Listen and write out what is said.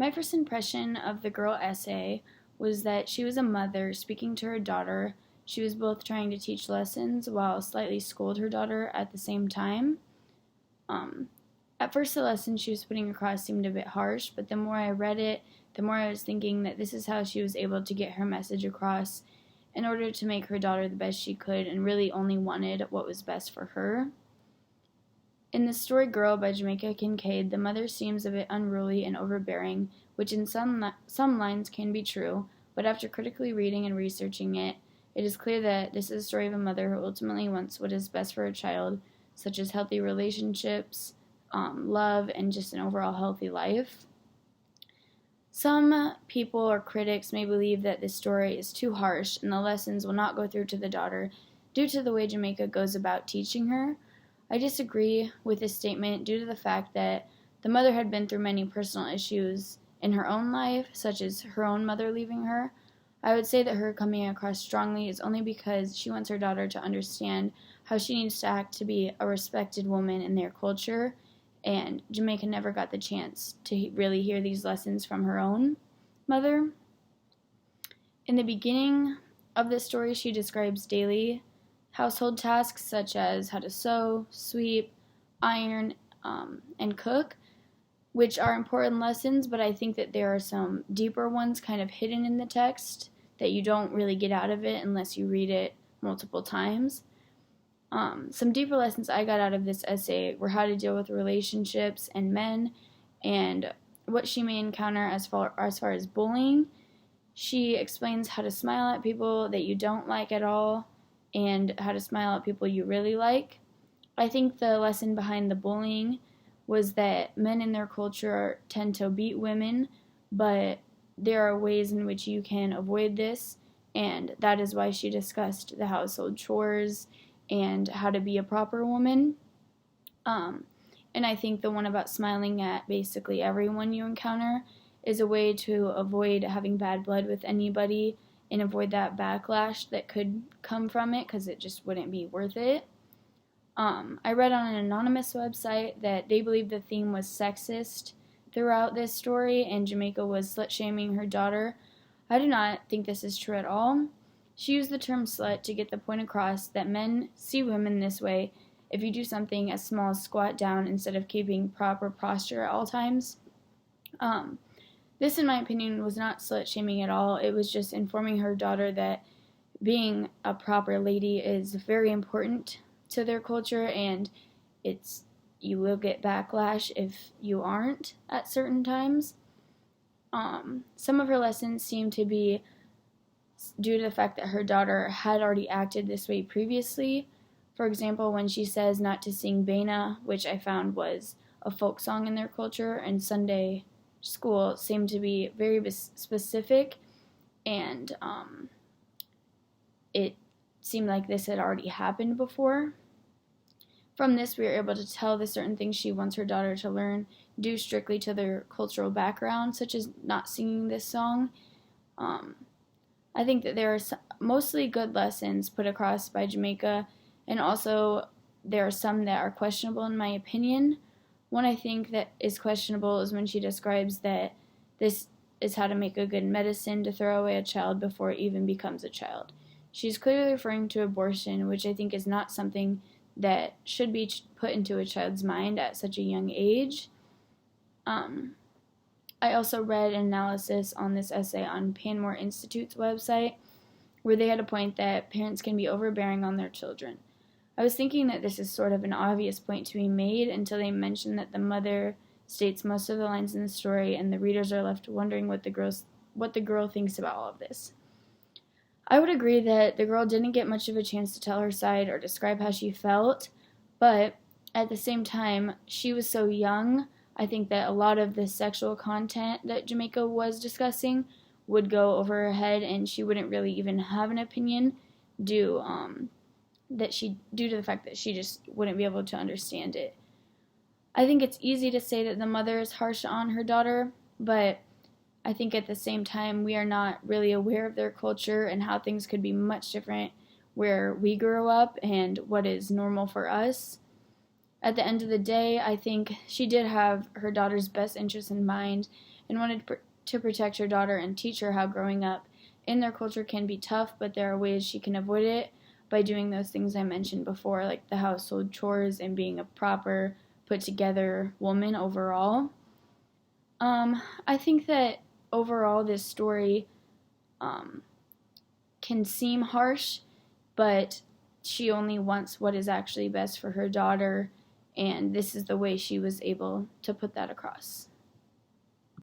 My first impression of the girl essay was that she was a mother speaking to her daughter. She was both trying to teach lessons while slightly scold her daughter at the same time. Um, at first, the lesson she was putting across seemed a bit harsh, but the more I read it, the more I was thinking that this is how she was able to get her message across in order to make her daughter the best she could and really only wanted what was best for her. In the story Girl by Jamaica Kincaid, the mother seems a bit unruly and overbearing, which in some lines can be true, but after critically reading and researching it, it is clear that this is a story of a mother who ultimately wants what is best for her child, such as healthy relationships, love, and just an overall healthy life. Some people or critics may believe that this story is too harsh and the lessons will not go through to the daughter due to the way Jamaica goes about teaching her. I disagree with this statement due to the fact that the mother had been through many personal issues in her own life, such as her own mother leaving her. I would say that her coming across strongly is only because she wants her daughter to understand how she needs to act to be a respected woman in their culture, and Jamaica never got the chance to really hear these lessons from her own mother. In the beginning of this story, she describes daily household tasks such as how to sew, sweep, iron, and cook, which are important lessons, but I think that there are some deeper ones kind of hidden in the text that you don't really get out of it unless you read it multiple times. Some deeper lessons I got out of this essay were how to deal with relationships and men, and what she may encounter as far as bullying. She explains how to smile at people that you don't like at all, and how to smile at people you really like. I think the lesson behind the bullying was that men in their culture tend to beat women, but there are ways in which you can avoid this, and that is why she discussed the household chores and how to be a proper woman. And I think the one about smiling at basically everyone you encounter is a way to avoid having bad blood with anybody and avoid that backlash that could come from it, because it just wouldn't be worth it. I read on an anonymous website that they believe the theme was sexist throughout this story, and Jamaica was slut-shaming her daughter. I do not think this is true at all. She used the term slut to get the point across that men see women this way if you do something as small as squat down instead of keeping proper posture at all times. This, in my opinion, was not slut-shaming at all. It was just informing her daughter that being a proper lady is very important to their culture, and you will get backlash if you aren't at certain times. Some of her lessons seem to be due to the fact that her daughter had already acted this way previously. For example, when she says not to sing Bena, which I found was a folk song in their culture, and Sunday school seemed to be very specific, and it seemed like this had already happened before. From this, we are able to tell the certain things she wants her daughter to learn due strictly to their cultural background, such as not singing this song. I think that there are mostly good lessons put across by Jamaica, and also there are some that are questionable in my opinion. One I think that is questionable is when she describes that this is how to make a good medicine to throw away a child before it even becomes a child. She's clearly referring to abortion, which I think is not something that should be put into a child's mind at such a young age. I also read an analysis on this essay on Panmure Institute's website, where they had a point that parents can be overbearing on their children. I was thinking that this is sort of an obvious point to be made until they mention that the mother states most of the lines in the story, and the readers are left wondering what the girl thinks about all of this. I would agree that the girl didn't get much of a chance to tell her side or describe how she felt, but at the same time, she was so young. I think that a lot of the sexual content that Jamaica was discussing would go over her head, and she wouldn't really even have an opinion due to the fact that she just wouldn't be able to understand it. I think it's easy to say that the mother is harsh on her daughter, but I think at the same time we are not really aware of their culture and how things could be much different where we grew up and what is normal for us. At the end of the day, I think she did have her daughter's best interest in mind and wanted to protect her daughter and teach her how growing up in their culture can be tough, but there are ways she can avoid it by doing those things I mentioned before, like the household chores and being a proper, put together woman overall. I think that overall this story can seem harsh, but she only wants what is actually best for her daughter, and this is the way she was able to put that across.